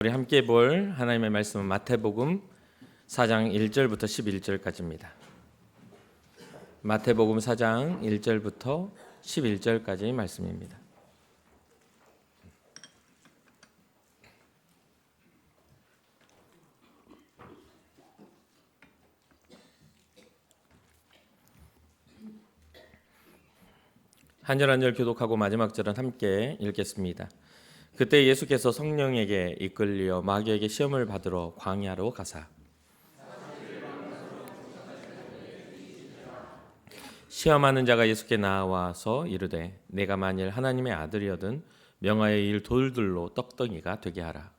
우리 함께 볼 하나님의 말씀은 마태복음 4장 1절부터 11절까지입니다. 마태복음 4장 1절부터 11절까지의 말씀입니다. 한 절 한 절 교독하고 마지막 절은 함께 읽겠습니다. 그때 예수께서 성령에게 이끌려 마귀에게 시험을 받으러 광야로 가사 시험하는 자가 예수께 나와서 이르되 내가 만일 하나님의 아들이거든 명하여 이 돌들로 떡덩이가 되게 하라.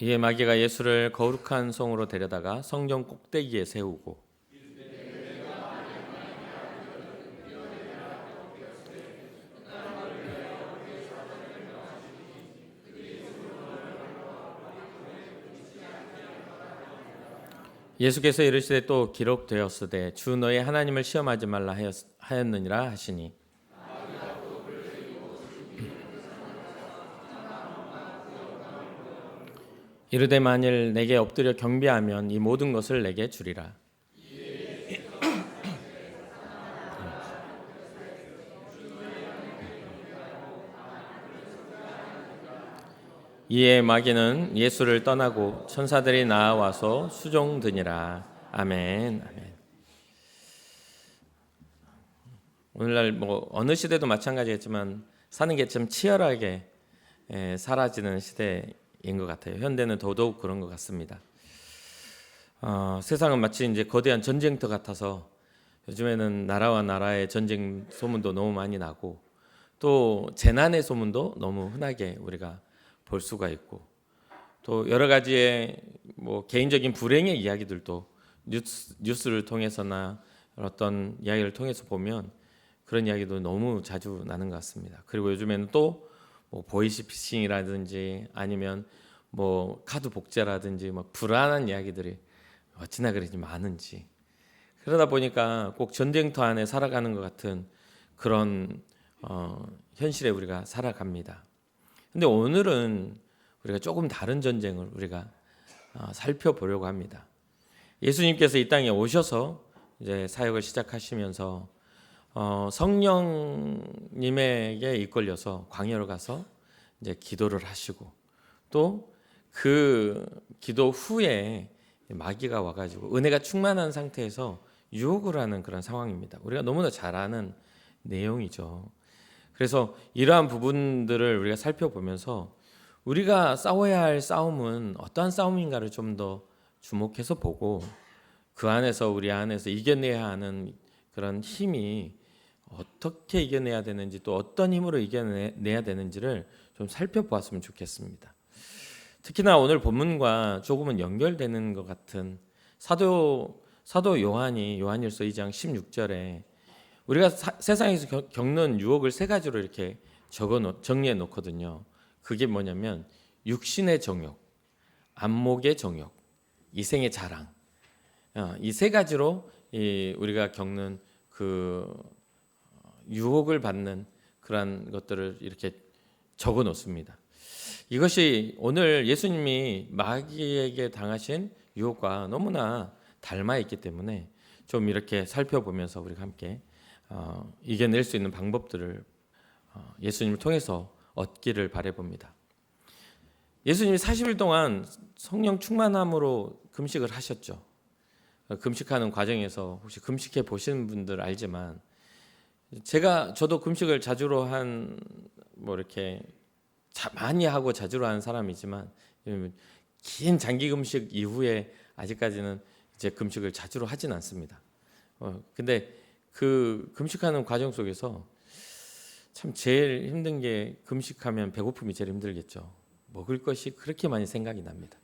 이에 마귀가 예수를 거룩한 성으로 데려다가 성전 꼭대기에 세우고 예수께서 이르시되 또 기록되었으되 주 너의 하나님을 시험하지 말라 하였느니라 하시니 이르되 만일 내게 엎드려 경배하면 이 모든 것을 내게 주리라. 이에 마귀는 예수를 떠나고 천사들이 나와서 수종드니라. 아멘. 아멘. 오늘날 어느 시대도 마찬가지겠지만 사는 게 참 치열하게 사라지는 시대인 것 같아요. 현대는 더더욱 그런 것 같습니다. 세상은 마치 이제 거대한 전쟁터 같아서 요즘에는 나라와 나라의 전쟁 소문도 너무 많이 나고 또 재난의 소문도 너무 흔하게 우리가 볼 수가 있고 또 여러 가지의 개인적인 불행의 이야기들도 뉴스를 통해서나 어떤 이야기를 통해서 보면 그런 이야기도 너무 자주 나는 것 같습니다. 그리고 요즘에는 또 보이스피싱이라든지 아니면 카드 복제라든지 불안한 이야기들이 어찌나 그렇게 많은지 그러다 보니까 꼭 전쟁터 안에 살아가는 것 같은 그런 현실에 우리가 살아갑니다. 근데 오늘은 우리가 조금 다른 전쟁을 우리가 살펴보려고 합니다. 예수님께서 이 땅에 오셔서 이제 사역을 시작하시면서 성령님에게 이끌려서 광야로 가서 이제 기도를 하시고 또 그 기도 후에 마귀가 와가지고 은혜가 충만한 상태에서 유혹을 하는 그런 상황입니다. 우리가 너무나 잘 아는 내용이죠. 그래서 이러한 부분들을 우리가 살펴보면서 우리가 싸워야 할 싸움은 어떠한 싸움인가를 좀 더 주목해서 보고 그 안에서 우리 안에서 이겨내야 하는 그런 힘이 어떻게 이겨내야 되는지 또 어떤 힘으로 이겨내야 되는지를 좀 살펴보았으면 좋겠습니다. 특히나 오늘 본문과 조금은 연결되는 것 같은 사도 요한이 요한일서 2장 16절에 우리가 세상에서 겪는 유혹을 세 가지로 이렇게 정리해 놓거든요. 그게 뭐냐면 육신의 정욕, 안목의 정욕, 이생의 자랑. 이 세 가지로 우리가 겪는 그 유혹을 받는 그러한 것들을 이렇게 적어 놓습니다. 이것이 오늘 예수님이 마귀에게 당하신 유혹과 너무나 닮아 있기 때문에 좀 이렇게 살펴보면서 우리가 함께 이겨낼 수 있는 방법들을 예수님을 통해서 얻기를 바라봅니다. 예수님이 40일 동안 성령 충만함으로 금식을 하셨죠. 금식하는 과정에서 혹시 금식해 보시는 분들 알지만 저도 금식을 자주로 이렇게 많이 하고 자주로 하는 사람이지만 긴 장기 금식 이후에 아직까지는 이제 금식을 자주로 하진 않습니다. 근데 그 금식하는 과정 속에서 참 제일 힘든 게 금식하면 배고픔이 제일 힘들겠죠. 먹을 것이 그렇게 많이 생각이 납니다.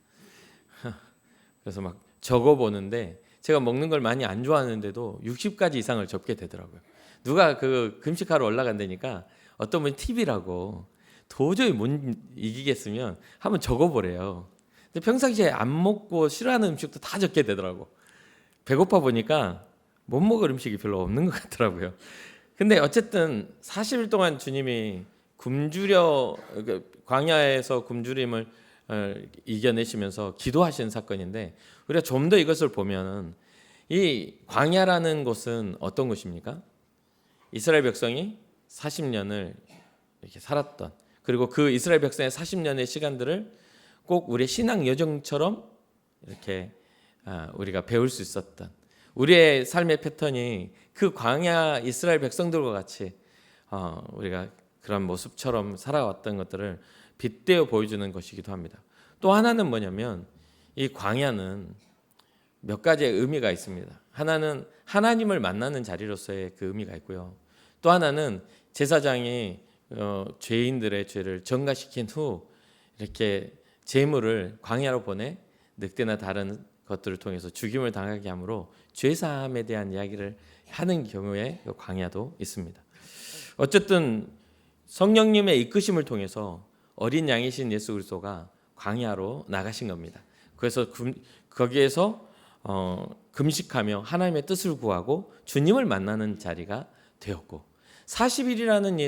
그래서 막 적어보는데 제가 먹는 걸 많이 안 좋아하는데도 60가지 이상을 적게 되더라고요. 누가 그 금식하러 올라간다니까 어떤 분이 팁이라고 도저히 못 이기겠으면 한번 적어보래요. 근데 평상시에 안 먹고 싫어하는 음식도 다 적게 되더라고. 배고파 보니까 못 먹을 음식이 별로 없는 것 같더라고요. 근데 어쨌든 40일 동안 주님이 광야에서 굶주림을 이겨내시면서 기도하신 사건인데, 우리가 좀 더 이것을 보면 이 광야라는 곳은 어떤 곳입니까? 이스라엘 백성이 40년을 이렇게 살았던, 그리고 그 이스라엘 백성의 40년의 시간들을 꼭 우리의 신앙 여정처럼 이렇게 우리가 배울 수 있었던, 우리의 삶의 패턴이 그 광야 이스라엘 백성들과 같이 우리가 그런 모습처럼 살아왔던 것들을 빗대어 보여주는 것이기도 합니다. 또 하나는 뭐냐면, 이 광야는 몇 가지의 의미가 있습니다. 하나는 하나님을 만나는 자리로서의 그 의미가 있고요. 또 하나는 제사장이 죄인들의 죄를 전가시킨 후 이렇게 제물을 광야로 보내 늑대나 다른 것들을 통해서 죽임을 당하게 함으로 죄사함에 대한 이야기를 하는 경우에 광야도 있습니다. 어쨌든 성령님의 이끄심을 통해서 어린 양이신 예수 그리스도가 광야로 나가신 겁니다. 그래서 거기에서 금식하며 하나님의 뜻을 구하고 주님을 만나는 자리가 되었고, 40일이라는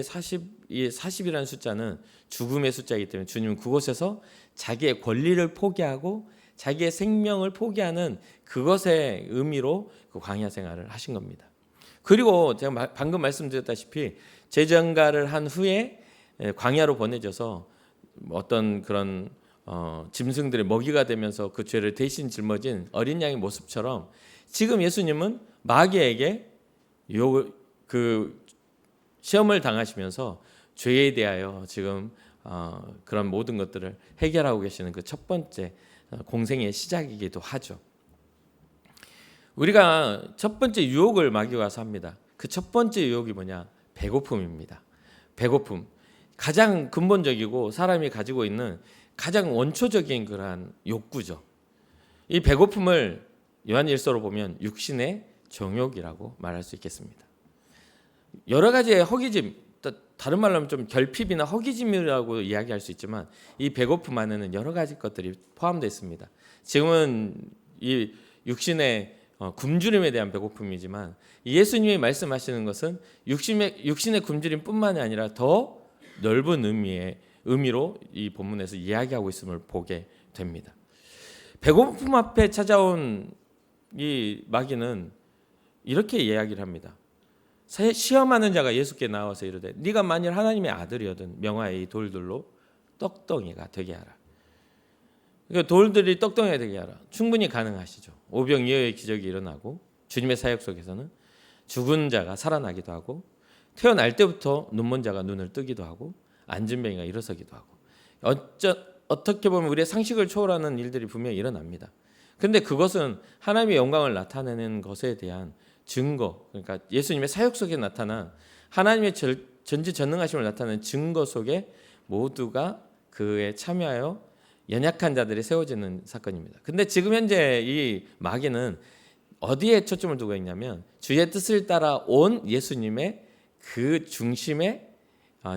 이 40이라는 숫자는 죽음의 숫자이기 때문에 주님은 그곳에서 자기의 권리를 포기하고 자기의 생명을 포기하는 그것의 의미로 그 광야 생활을 하신 겁니다. 그리고 제가 방금 말씀드렸다시피 재정가를 한 후에 광야로 보내져서 어떤 그런 짐승들의 먹이가 되면서 그 죄를 대신 짊어진 어린 양의 모습처럼, 지금 예수님은 마귀에게 그 시험을 당하시면서 죄에 대하여 지금 그런 모든 것들을 해결하고 계시는 그 첫 번째 공생의 시작이기도 하죠. 우리가 첫 번째 유혹을 마귀가 와서 합니다. 그 첫 번째 유혹이 뭐냐? 배고픔입니다. 배고픔. 가장 근본적이고 사람이 가지고 있는 가장 원초적인 그러한 욕구죠. 이 배고픔을 요한일서로 보면 육신의 정욕이라고 말할 수 있겠습니다. 여러 가지의 허기짐, 다른 말로 하면 좀 결핍이나 허기짐이라고 이야기할 수 있지만, 이 배고픔 안에는 여러 가지 것들이 포함되어 있습니다. 지금은 이 육신의 굶주림에 대한 배고픔이지만, 예수님이 말씀하시는 것은 육신의 굶주림뿐만이 아니라 더 넓은 의미로 이 본문에서 이야기하고 있음을 보게 됩니다. 배고픔 앞에 찾아온 이 마귀는 이렇게 이야기를 합니다. 시험하는 자가 예수께 나와서 이르되 네가 만일 하나님의 아들이거든 명하여 이 돌들로 떡덩이가 되게 하라. 그러니까 돌들이 떡덩이가 되게 하라. 충분히 가능하시죠. 오병이어의 기적이 일어나고 주님의 사역 속에서는 죽은 자가 살아나기도 하고, 태어날 때부터 눈먼 자가 눈을 뜨기도 하고, 안진뱅이가 일어서기도 하고, 어떻게 보면 우리의 상식을 초월하는 일들이 분명히 일어납니다. 그런데 그것은 하나님의 영광을 나타내는 것에 대한 증거, 그러니까 예수님의 사역 속에 나타난 하나님의 전지전능하심을 나타내는 증거 속에 모두가 그에 참여하여 연약한 자들이 세워지는 사건입니다. 근데 지금 현재 이 마귀는 어디에 초점을 두고 있냐면, 주의 뜻을 따라 온 예수님의 그 중심에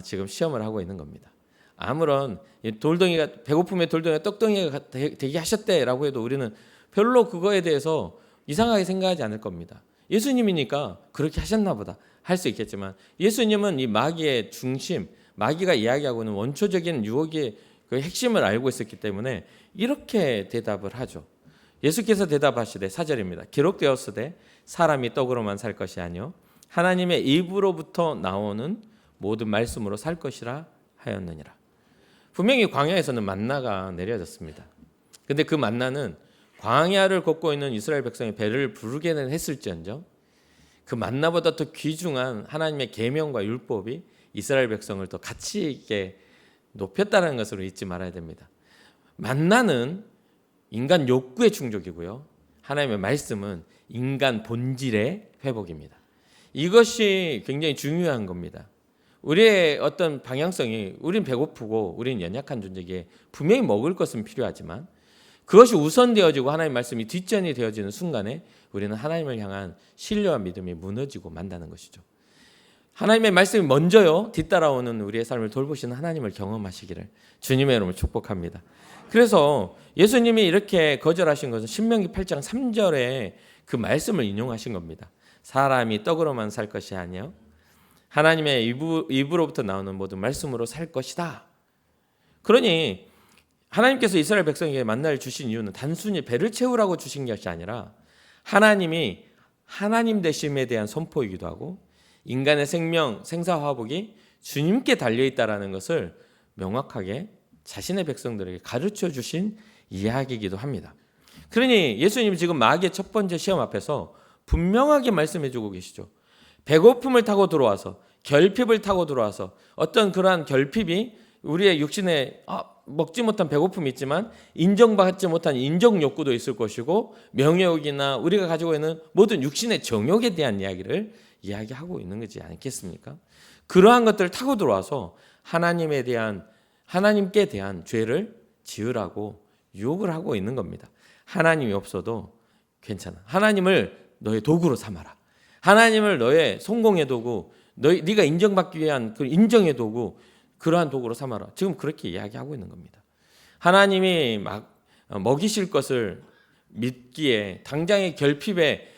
지금 시험을 하고 있는 겁니다. 아무런 돌덩이가, 배고픔의 돌덩이가 떡덩이가 되게 하셨대라고 해도 우리는 별로 그거에 대해서 이상하게 생각하지 않을 겁니다. 예수님이니까 그렇게 하셨나 보다 할 수 있겠지만, 예수님은 이 마귀의 중심, 마귀가 이야기하고 있는 원초적인 유혹의 그 핵심을 알고 있었기 때문에 이렇게 대답을 하죠. 예수께서 대답하시되 4절입니다. 기록되었으되 사람이 떡으로만 살 것이 아니요 하나님의 입으로부터 나오는 모든 말씀으로 살 것이라 하였느니라. 분명히 광야에서는 만나가 내려졌습니다. 근데 그 만나는 광야를 걷고 있는 이스라엘 백성의 배를 부르게는 했을지언정, 그 만나보다 더 귀중한 하나님의 계명과 율법이 이스라엘 백성을 더 가치 있게 높였다는 것을 잊지 말아야 됩니다. 만나는 인간 욕구의 충족이고요, 하나님의 말씀은 인간 본질의 회복입니다. 이것이 굉장히 중요한 겁니다. 우리의 어떤 방향성이, 우린 배고프고 우린 연약한 존재기에 분명히 먹을 것은 필요하지만 그것이 우선되어지고 하나님의 말씀이 뒷전이 되어지는 순간에 우리는 하나님을 향한 신뢰와 믿음이 무너지고 만다는 것이죠. 하나님의 말씀이 먼저요, 뒤따라오는 우리의 삶을 돌보시는 하나님을 경험하시기를 주님의 이름으로 축복합니다. 그래서 예수님이 이렇게 거절하신 것은 신명기 8장 3절에 그 말씀을 인용하신 겁니다. 사람이 떡으로만 살 것이 아니요 하나님의 입으로부터 나오는 모든 말씀으로 살 것이다. 그러니 하나님께서 이스라엘 백성에게 만나를 주신 이유는 단순히 배를 채우라고 주신 것이 아니라 하나님이 하나님 되심에 대한 선포이기도 하고 인간의 생명, 생사화복이 주님께 달려있다라는 것을 명확하게 자신의 백성들에게 가르쳐 주신 이야기이기도 합니다. 그러니 예수님이 지금 마귀의 첫 번째 시험 앞에서 분명하게 말씀해 주고 계시죠. 배고픔을 타고 들어와서 결핍을 타고 들어와서 어떤 그러한 결핍이 우리의 육신에 먹지 못한 배고픔이 있지만 인정받지 못한 인정 욕구도 있을 것이고 명예욕이나 우리가 가지고 있는 모든 육신의 정욕에 대한 이야기를 이야기하고 있는 거지 않겠습니까? 그러한 것들을 타고 들어와서 하나님께 대한 죄를 지으라고 유혹을 하고 있는 겁니다. 하나님이 없어도 괜찮아. 하나님을 너의 도구로 삼아라. 하나님을 너의 성공의 도구, 네가 인정받기 위한 그 인정의 도구, 그러한 도구로 삼아라. 지금 그렇게 이야기하고 있는 겁니다. 하나님이 막 먹이실 것을 믿기에 당장의 결핍에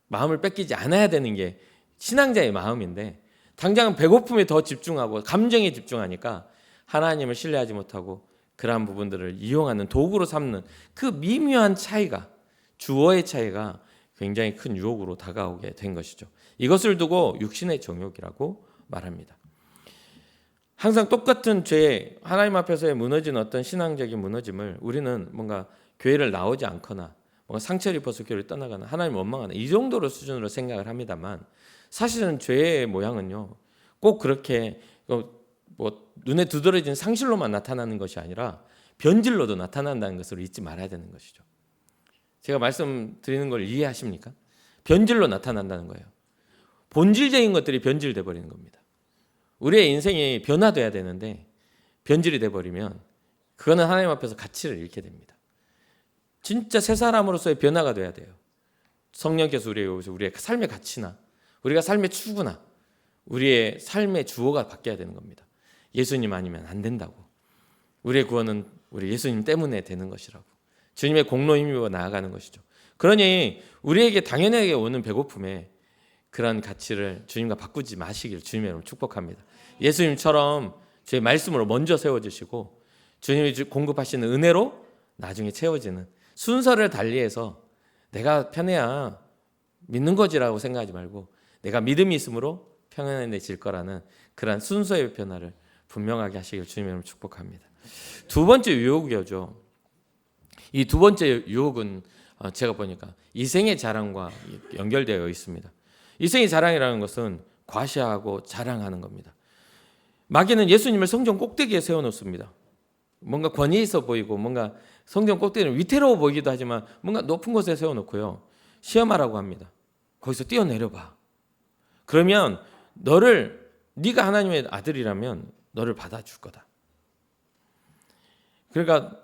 마음을 뺏기지 않아야 되는 게 신앙자의 마음인데 당장 배고픔에 더 집중하고 감정에 집중하니까 하나님을 신뢰하지 못하고 그러한 부분들을 이용하는 도구로 삼는 그 미묘한 차이가, 주어의 차이가 굉장히 큰 유혹으로 다가오게 된 것이죠. 이것을 두고 육신의 정욕이라고 말합니다. 항상 똑같은 죄, 하나님 앞에서의 무너진 어떤 신앙적인 무너짐을 우리는 뭔가 교회를 나오지 않거나 뭔가 상처를 입어서 교회를 떠나거나 하나님 원망하는 이 정도로 수준으로 생각을 합니다만 사실은 죄의 모양은요 꼭 그렇게 눈에 두드러진 상실로만 나타나는 것이 아니라 변질로도 나타난다는 것을 잊지 말아야 되는 것이죠. 제가 말씀드리는 걸 이해하십니까? 변질로 나타난다는 거예요. 본질적인 것들이 변질돼 버리는 겁니다. 우리의 인생이 변화돼야 되는데 변질이 돼버리면 그거는 하나님 앞에서 가치를 잃게 됩니다. 진짜 새 사람으로서의 변화가 돼야 돼요. 성령께서 우리의 삶의 가치나 우리가 삶의 추구나 우리의 삶의 주어가 바뀌어야 되는 겁니다. 예수님 아니면 안 된다고. 우리의 구원은 우리 예수님 때문에 되는 것이라고. 주님의 공로 힘입어 나아가는 것이죠. 그러니 우리에게 당연하게 오는 배고픔에 그런 가치를 주님과 바꾸지 마시기를 주님의 이름으로 축복합니다. 예수님처럼 주의 말씀으로 먼저 세워주시고 주님이 공급하시는 은혜로 나중에 채워지는 순서를 달리해서 내가 편해야 믿는 거지라고 생각하지 말고 내가 믿음이 있으므로 평안해질 거라는 그런 순서의 변화를 분명하게 하시길 주님의 이름으로 축복합니다. 두 번째 유혹이죠. 이 두 번째 유혹은 제가 보니까 이생의 자랑과 연결되어 있습니다. 이생의 자랑이라는 것은 과시하고 자랑하는 겁니다. 마귀는 예수님을 성전 꼭대기에 세워놓습니다. 뭔가 권위 있어 보이고 뭔가 성전 꼭대기는 위태로워 보이기도 하지만 뭔가 높은 곳에 세워놓고요. 시험하라고 합니다. 거기서 뛰어내려봐. 그러면 네가 하나님의 아들이라면 너를 받아줄 거다. 그러니까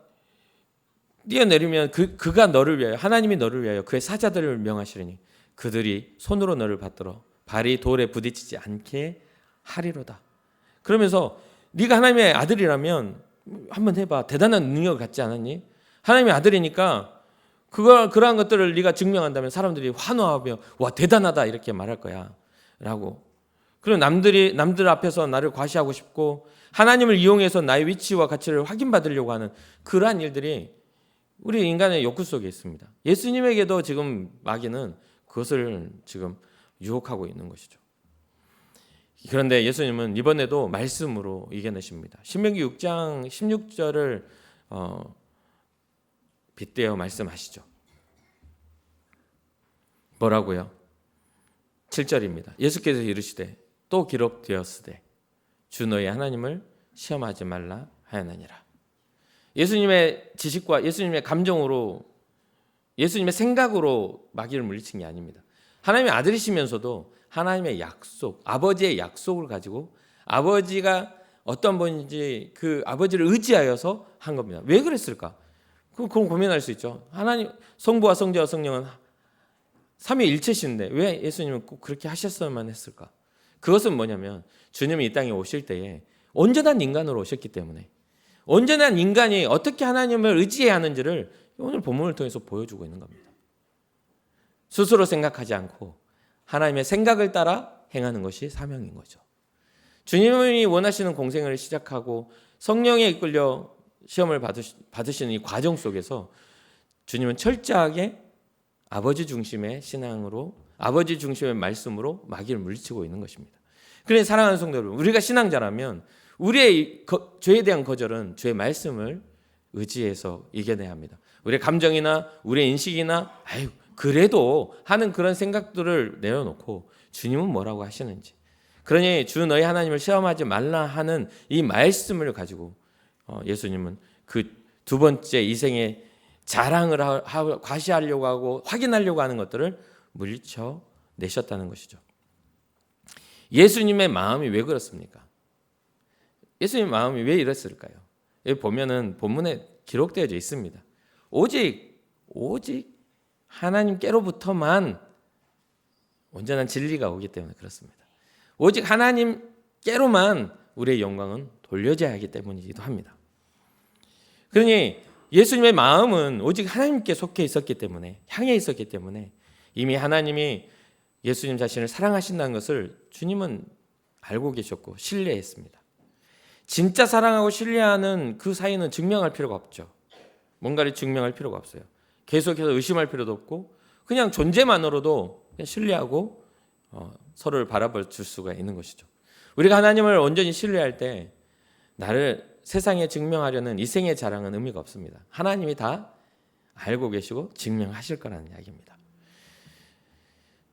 뛰어내리면 그가 너를 위하여 하나님이 너를 위하여 그의 사자들을 명하시리니 그들이 손으로 너를 받들어 발이 돌에 부딪히지 않게 하리로다. 그러면서 네가 하나님의 아들이라면 한번 해봐. 대단한 능력을 갖지 않았니? 하나님의 아들이니까 그러한 것들을 네가 증명한다면 사람들이 환호하며 와 대단하다 이렇게 말할 거야 라고. 그리고 남들 앞에서 나를 과시하고 싶고 하나님을 이용해서 나의 위치와 가치를 확인받으려고 하는 그러한 일들이 우리 인간의 욕구 속에 있습니다. 예수님에게도 지금 마귀는 그것을 지금 유혹하고 있는 것이죠. 그런데 예수님은 이번에도 말씀으로 이겨내십니다. 신명기 6장 16절을 빗대어 말씀하시죠. 뭐라고요? 7절입니다. 예수께서 이르시되 또 기록되었으되 주 너희 하나님을 시험하지 말라 하였느니라. 예수님의 지식과 예수님의 감정으로 예수님의 생각으로 마귀를 물리친 게 아닙니다. 하나님의 아들이시면서도 하나님의 약속, 아버지의 약속을 가지고 아버지가 어떤 분인지 그 아버지를 의지하여서 한 겁니다. 왜 그랬을까? 그건 고민할 수 있죠. 하나님 성부와 성자와 성령은 삼위일체신데 왜 예수님은 꼭 그렇게 하셨어야만 했을까? 그것은 뭐냐면 주님이 이 땅에 오실 때에 온전한 인간으로 오셨기 때문에 온전한 인간이 어떻게 하나님을 의지해야 하는지를 오늘 본문을 통해서 보여주고 있는 겁니다. 스스로 생각하지 않고 하나님의 생각을 따라 행하는 것이 사명인 거죠. 주님이 원하시는 공생을 시작하고 성령에 이끌려 시험을 받으시는 이 과정 속에서 주님은 철저하게 아버지 중심의 신앙으로, 아버지 중심의 말씀으로 마귀를 물리치고 있는 것입니다. 그러니 사랑하는 성도 여러분, 우리가 신앙자라면 우리의 죄에 대한 거절은 주의 말씀을 의지해서 이겨내야 합니다. 우리의 감정이나 우리의 인식이나 아유 그래도 하는 그런 생각들을 내려놓고 주님은 뭐라고 하시는지, 그러니 주 너희 하나님을 시험하지 말라 하는 이 말씀을 가지고 예수님은 그 두 번째 이생의 자랑을 과시하려고 하고 확인하려고 하는 것들을 물리쳐 내셨다는 것이죠. 예수님의 마음이 왜 그렇습니까? 예수님의 마음이 왜 이랬을까요? 여기 보면은 본문에 기록되어져 있습니다. 오직 하나님께로부터만 온전한 진리가 오기 때문에 그렇습니다. 오직 하나님께로만 우리의 영광은 돌려져야 하기 때문이기도 합니다. 그러니 예수님의 마음은 오직 하나님께 속해 있었기 때문에, 향해 있었기 때문에 이미 하나님이 예수님 자신을 사랑하신다는 것을 주님은 알고 계셨고 신뢰했습니다. 진짜 사랑하고 신뢰하는 그 사이는 증명할 필요가 없죠. 뭔가를 증명할 필요가 없어요. 계속해서 의심할 필요도 없고 그냥 존재만으로도 그냥 신뢰하고 서로를 바라볼 수가 있는 것이죠. 우리가 하나님을 온전히 신뢰할 때 나를 세상에 증명하려는 이생의 자랑은 의미가 없습니다. 하나님이 다 알고 계시고 증명하실 거라는 이야기입니다.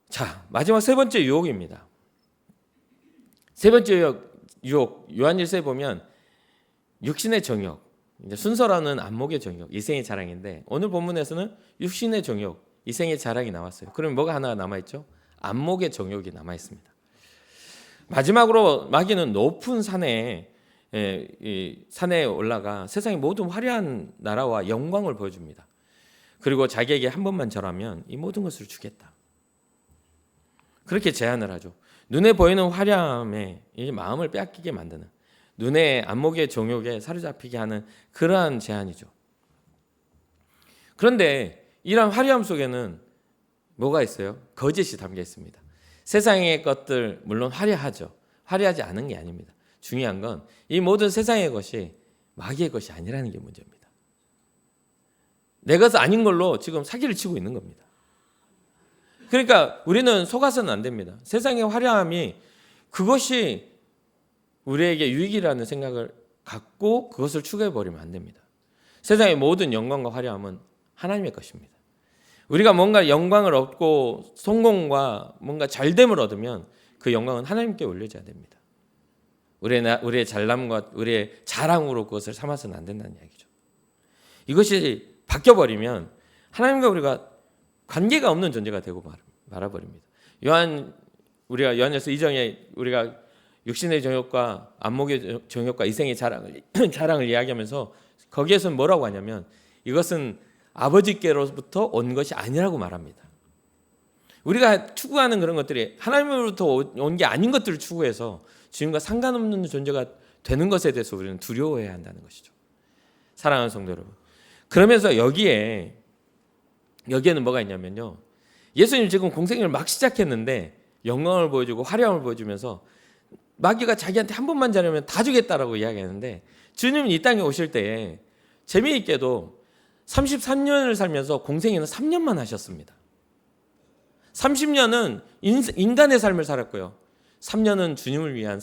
자, 마지막 세 번째 유혹입니다. 세 번째 유혹, 요한일서에 보면 육신의 정욕, 이제 순서로는 안목의 정욕, 이생의 자랑인데 오늘 본문에서는 육신의 정욕, 이생의 자랑이 나왔어요. 그럼 뭐가 하나 남아있죠? 안목의 정욕이 남아있습니다. 마지막으로 마귀는 높은 산에 올라가 세상의 모든 화려한 나라와 영광을 보여줍니다. 그리고 자기에게 한 번만 절하면 이 모든 것을 주겠다. 그렇게 제안을 하죠. 눈에 보이는 화려함에 이 마음을 빼앗기게 만드는, 눈의 안목의 정욕에 사로잡히게 하는 그러한 제안이죠. 그런데 이러한 화려함 속에는 뭐가 있어요? 거짓이 담겨 있습니다. 세상의 것들 물론 화려하죠. 화려하지 않은 게 아닙니다. 중요한 건 이 모든 세상의 것이 마귀의 것이 아니라는 게 문제입니다. 내 것은 아닌 걸로 지금 사기를 치고 있는 겁니다. 그러니까 우리는 속아서는 안 됩니다. 세상의 화려함이 그것이 우리에게 유익이라는 생각을 갖고 그것을 추구해버리면 안 됩니다. 세상의 모든 영광과 화려함은 하나님의 것입니다. 우리가 뭔가 영광을 얻고 성공과 뭔가 잘됨을 얻으면 그 영광은 하나님께 올려져야 됩니다. 우리의 잘남과 우리의 자랑으로 그것을 삼아서는 안 된다는 이야기죠. 이것이 바뀌어버리면 하나님과 우리가 관계가 없는 존재가 되고 말아버립니다. 우리가 요한일서 2장에 우리가 육신의 정욕과 안목의 정욕과 이생의 자랑을 이야기하면서 거기에서는 뭐라고 하냐면 이것은 아버지께로부터 온 것이 아니라고 말합니다. 우리가 추구하는 그런 것들이 하나님으로부터 온 게 아닌 것들을 추구해서 주님과 상관없는 존재가 되는 것에 대해서 우리는 두려워해야 한다는 것이죠. 사랑하는 성도 여러분, 그러면서 여기에는 뭐가 있냐면요, 예수님 지금 공생애를 막 시작했는데 영광을 보여주고 화려함을 보여주면서 마귀가 자기한테 한 번만 잘하면 다 주겠다라고 이야기하는데 주님이 이 땅에 오실 때에 재미있게도 33년을 살면서 공생애는 3년만 하셨습니다. 30년은 인간의 삶을 살았고요. 3년은 주님을 위한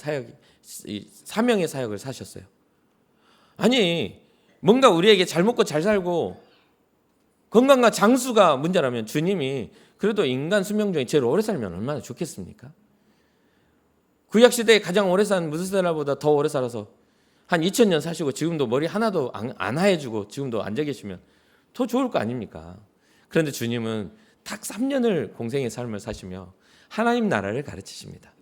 사명의 사역을 사셨어요. 아니, 뭔가 우리에게 잘 먹고 잘 살고 건강과 장수가 문제라면 주님이 그래도 인간 수명 중에 제일 오래 살면 얼마나 좋겠습니까? 구약시대에 가장 오래 산 무드셀라보다 더 오래 살아서 한 2000년 사시고 지금도 머리 하나도 안 하얘지고 지금도 앉아 계시면 더 좋을 거 아닙니까? 그런데 주님은 딱 3년을 공생의 삶을 사시며 하나님 나라를 가르치십니다.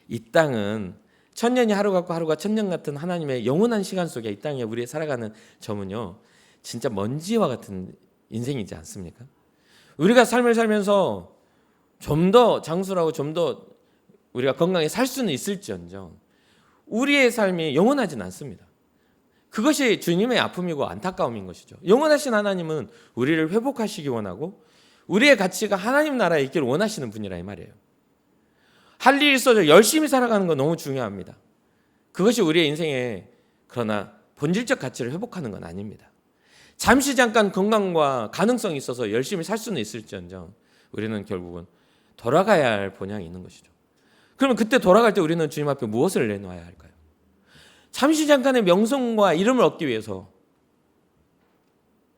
이 땅은 천년이 하루 같고 하루가 천년 같은 하나님의 영원한 시간 속에 이 땅에 우리 살아가는 점은요, 진짜 먼지와 같은 인생이지 않습니까? 우리가 삶을 살면서 좀 더 장수라고 좀 더 우리가 건강히 살 수는 있을지언정 우리의 삶이 영원하진 않습니다. 그것이 주님의 아픔이고 안타까움인 것이죠. 영원하신 하나님은 우리를 회복하시기 원하고 우리의 가치가 하나님 나라에 있기를 원하시는 분이라 이 말이에요. 할 일이 있어서 열심히 살아가는 건 너무 중요합니다. 그것이 우리의 인생에 그러나 본질적 가치를 회복하는 건 아닙니다. 잠시 잠깐 건강과 가능성이 있어서 열심히 살 수는 있을지언정 우리는 결국은 돌아가야 할 본향이 있는 것이죠. 그러면 그때 돌아갈 때 우리는 주님 앞에 무엇을 내놓아야 할까요? 잠시 잠깐의 명성과 이름을 얻기 위해서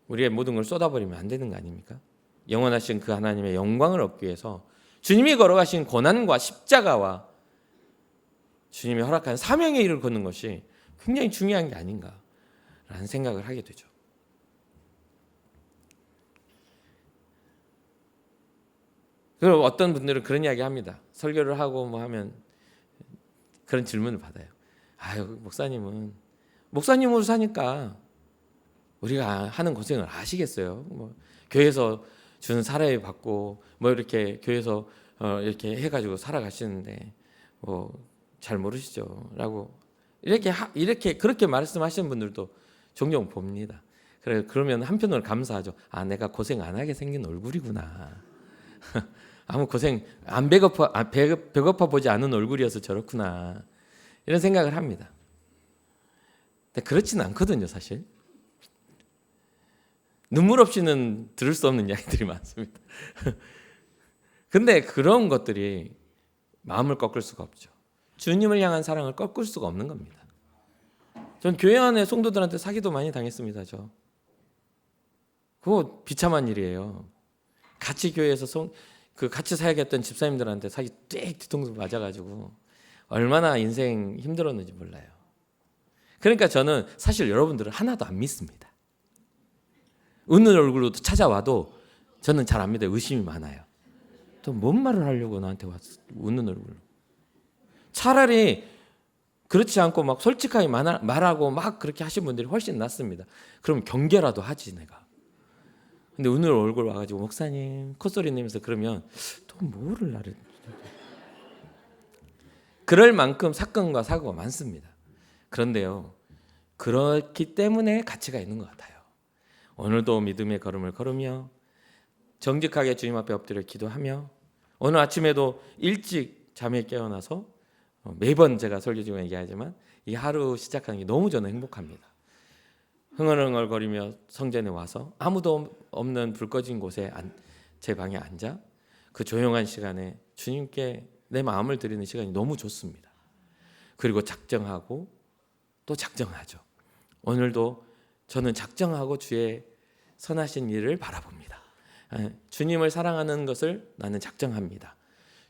우리의 모든 걸 쏟아버리면 안 되는 거 아닙니까? 영원하신 그 하나님의 영광을 얻기 위해서 주님이 걸어가신 고난과 십자가와 주님이 허락한 사명의 일을 걷는 것이 굉장히 중요한 게 아닌가라는 생각을 하게 되죠. 그리고 어떤 분들은 그런 이야기 합니다. 설교를 하고 뭐 하면 그런 질문을 받아요. 아유, 목사님으로 사니까 우리가 하는 고생을 아시겠어요? 뭐 교회에서 주는 사례 받고 뭐 이렇게 교회에서 이렇게 해가지고 살아가시는데 뭐 잘 모르시죠?라고 이렇게 그렇게 말씀하시는 분들도 종종 봅니다. 그러면 한편으로 감사하죠. 아, 내가 고생 안 하게 생긴 얼굴이구나. 아무 고생 안 배고파 보지 않은 얼굴이어서 저렇구나. 이런 생각을 합니다. 근데 그렇지는 않거든요, 사실. 눈물 없이는 들을 수 없는 이야기들이 많습니다. 근데 그런 것들이 마음을 꺾을 수가 없죠. 주님을 향한 사랑을 꺾을 수가 없는 겁니다. 전 교회 안에 성도들한테 사기도 많이 당했습니다. 그거 비참한 일이에요. 같이 교회에서 같이 사역했던 집사님들한테 사기 띡 뒤통수 맞아가지고 얼마나 인생 힘들었는지 몰라요. 그러니까 저는 사실 여러분들을 하나도 안 믿습니다. 웃는 얼굴로 찾아와도 저는 잘 안 믿어요. 의심이 많아요. 또 뭔 말을 하려고 나한테 왔어? 웃는 얼굴로. 차라리 그렇지 않고 막 솔직하게 말하고 막 그렇게 하신 분들이 훨씬 낫습니다. 그럼 경계라도 하지 내가. 근데 오늘 얼굴 와가지고 목사님 콧소리 내면서 그러면 또 뭐를 나를. 그럴 만큼 사건과 사고가 많습니다. 그런데요, 그렇기 때문에 가치가 있는 것 같아요. 오늘도 믿음의 걸음을 걸으며 정직하게 주님 앞에 엎드려 기도하며 오늘 아침에도 일찍 잠에 깨어나서 매번 제가 설교 중에 얘기하지만 이 하루 시작하는 게 너무 저는 행복합니다. 흥얼흥얼거리며 성전에 와서 아무도 없는 불 꺼진 곳에 제 방에 앉아 그 조용한 시간에 주님께 내 마음을 드리는 시간이 너무 좋습니다. 그리고 작정하고 또 작정하죠. 오늘도 저는 작정하고 주의 선하신 일을 바라봅니다. 주님을 사랑하는 것을 나는 작정합니다.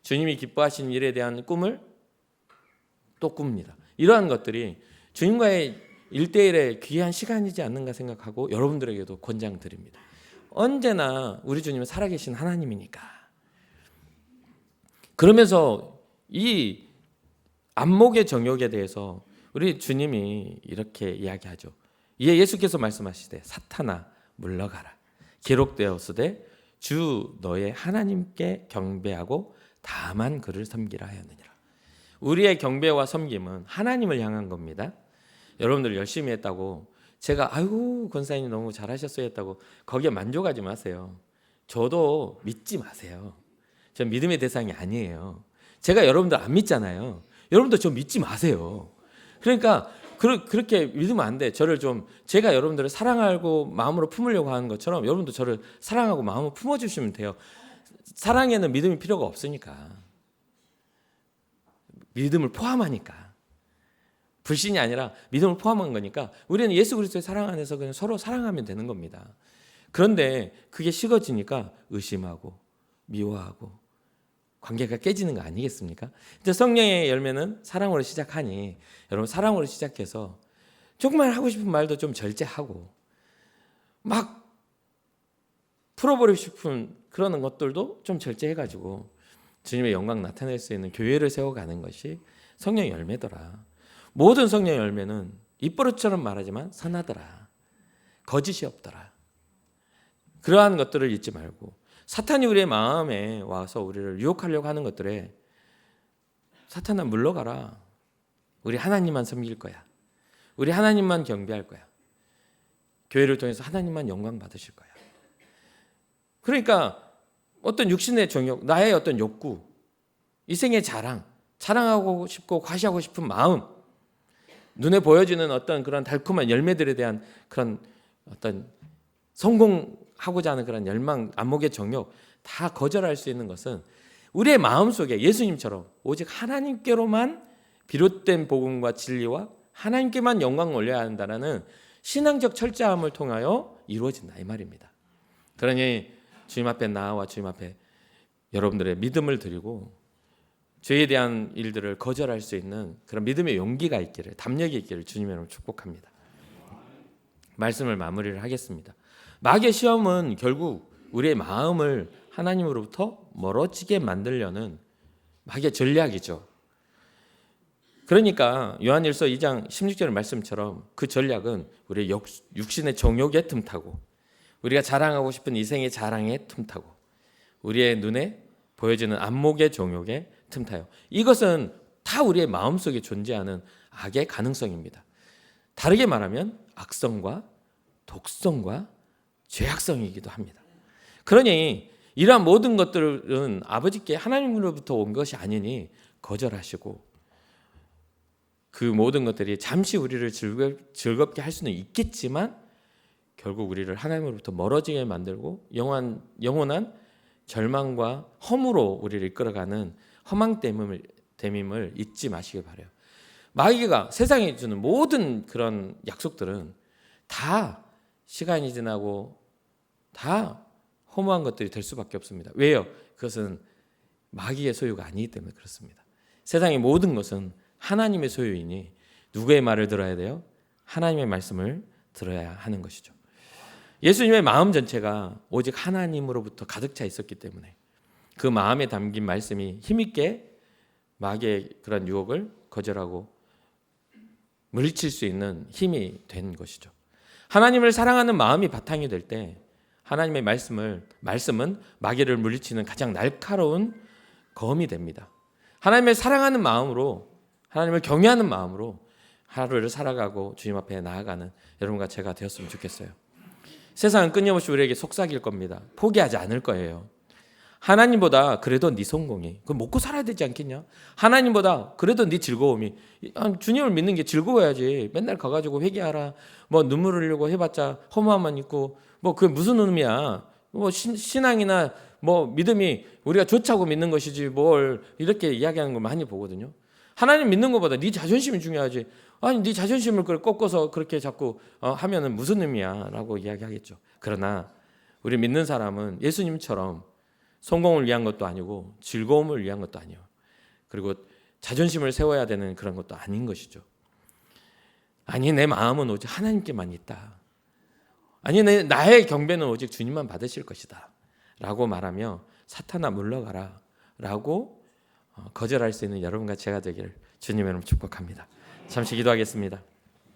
주님이 기뻐하신 일에 대한 꿈을 또 꿉니다. 이러한 것들이 주님과의 1대1의 귀한 시간이지 않는가 생각하고 여러분들에게도 권장드립니다. 언제나 우리 주님은 살아계신 하나님이니까. 그러면서 이 안목의 정욕에 대해서 우리 주님이 이렇게 이야기하죠. 이에 예수께서 말씀하시되 사탄아 물러가라. 기록되었으되 주 너의 하나님께 경배하고 다만 그를 섬기라 하였느니라. 우리의 경배와 섬김은 하나님을 향한 겁니다. 여러분들 열심히 했다고 제가 아이고 권사님 너무 잘하셨어요 했다고 거기에 만족하지 마세요. 저도 믿지 마세요. 전 믿음의 대상이 아니에요. 제가 여러분들 안 믿잖아요. 여러분들 저 믿지 마세요. 그러니까 그렇게 믿으면 안 돼. 제가 여러분들을 사랑하고 마음으로 품으려고 하는 것처럼 여러분도 저를 사랑하고 마음으로 품어주시면 돼요. 사랑에는 믿음이 필요가 없으니까. 믿음을 포함하니까. 불신이 아니라 믿음을 포함한 거니까 우리는 예수 그리스도의 사랑 안에서 그냥 서로 사랑하면 되는 겁니다. 그런데 그게 식어지니까 의심하고 미워하고 관계가 깨지는 거 아니겠습니까? 근데 성령의 열매는 사랑으로 시작하니 여러분 사랑으로 시작해서 정말 하고 싶은 말도 좀 절제하고 막 풀어버리고 싶은 그런 것들도 좀 절제해가지고 주님의 영광 나타낼 수 있는 교회를 세워가는 것이 성령의 열매더라. 모든 성령의 열매는 입버릇처럼 말하지만 선하더라. 거짓이 없더라. 그러한 것들을 잊지 말고 사탄이 우리의 마음에 와서 우리를 유혹하려고 하는 것들에 사탄아 물러가라. 우리 하나님만 섬길 거야. 우리 하나님만 경배할 거야. 교회를 통해서 하나님만 영광 받으실 거야. 그러니까 어떤 육신의 정욕, 나의 어떤 욕구, 이생의 자랑하고 싶고 과시하고 싶은 마음, 눈에 보여지는 어떤 그런 달콤한 열매들에 대한 그런 어떤 성공하고자 하는 그런 열망, 안목의 정욕 다 거절할 수 있는 것은 우리의 마음속에 예수님처럼 오직 하나님께로만 비롯된 복음과 진리와 하나님께만 영광을 올려야 한다는 신앙적 철저함을 통하여 이루어진다 이 말입니다. 그러니 주님 앞에 나와 주님 앞에 여러분들의 믿음을 드리고 죄에 대한 일들을 거절할 수 있는 그런 믿음의 용기가 있기를, 담력이 있기를 주님의 이름으로 축복합니다. 말씀을 마무리를 하겠습니다. 마귀의 시험은 결국 우리의 마음을 하나님으로부터 멀어지게 만들려는 마귀의 전략이죠. 그러니까 요한일서 2장 16절 말씀처럼 그 전략은 우리의 육신의 정욕에 틈타고 우리가 자랑하고 싶은 이생의 자랑에 틈타고 우리의 눈에 보여지는 안목의 정욕에 틈타요. 이것은 다 우리의 마음속에 존재하는 악의 가능성입니다. 다르게 말하면 악성과 독성과 죄악성이기도 합니다. 그러니 이러한 모든 것들은 아버지께 하나님으로부터 온 것이 아니니 거절하시고 그 모든 것들이 잠시 우리를 즐겁게 할 수는 있겠지만 결국 우리를 하나님으로부터 멀어지게 만들고 영원한 절망과 험으로 우리를 이끌어가는 허망됨임을 잊지 마시길 바라요. 마귀가 세상에 주는 모든 그런 약속들은 다 시간이 지나고 다 허무한 것들이 될 수밖에 없습니다. 왜요? 그것은 마귀의 소유가 아니기 때문에 그렇습니다. 세상의 모든 것은 하나님의 소유이니 누구의 말을 들어야 돼요? 하나님의 말씀을 들어야 하는 것이죠. 예수님의 마음 전체가 오직 하나님으로부터 가득 차 있었기 때문에 그 마음에 담긴 말씀이 힘있게 마귀의 그런 유혹을 거절하고 물리칠 수 있는 힘이 된 것이죠. 하나님을 사랑하는 마음이 바탕이 될 때 하나님의 말씀은 마귀를 물리치는 가장 날카로운 검이 됩니다. 하나님을 사랑하는 마음으로 하나님을 경외하는 마음으로 하루를 살아가고 주님 앞에 나아가는 여러분과 제가 되었으면 좋겠어요. 세상은 끊임없이 우리에게 속삭일 겁니다. 포기하지 않을 거예요. 하나님보다 그래도 네 성공이 그거 먹고 살아야 되지 않겠냐? 하나님보다 그래도 네 즐거움이 주님을 믿는 게 즐거워야지. 맨날 가가지고 회개하라 뭐 눈물 흘리고 해봤자 허무함만 있고 뭐 그게 무슨 의미야? 뭐 신앙이나 뭐 믿음이 우리가 좋자고 믿는 것이지 뭘 이렇게 이야기하는 걸 많이 보거든요. 하나님 믿는 것보다 네 자존심이 중요하지. 아니 네 자존심을 꺾어서 그렇게 자꾸 하면은 무슨 의미야? 라고 이야기하겠죠. 그러나 우리 믿는 사람은 예수님처럼 성공을 위한 것도 아니고 즐거움을 위한 것도 아니에요. 그리고 자존심을 세워야 되는 그런 것도 아닌 것이죠. 아니 내 마음은 오직 하나님께만 있다. 아니 나의 경배는 오직 주님만 받으실 것이다. 라고 말하며 사탄아 물러가라 라고 거절할 수 있는 여러분과 제가 되기를 주님의 이름으로 축복합니다. 잠시 기도하겠습니다.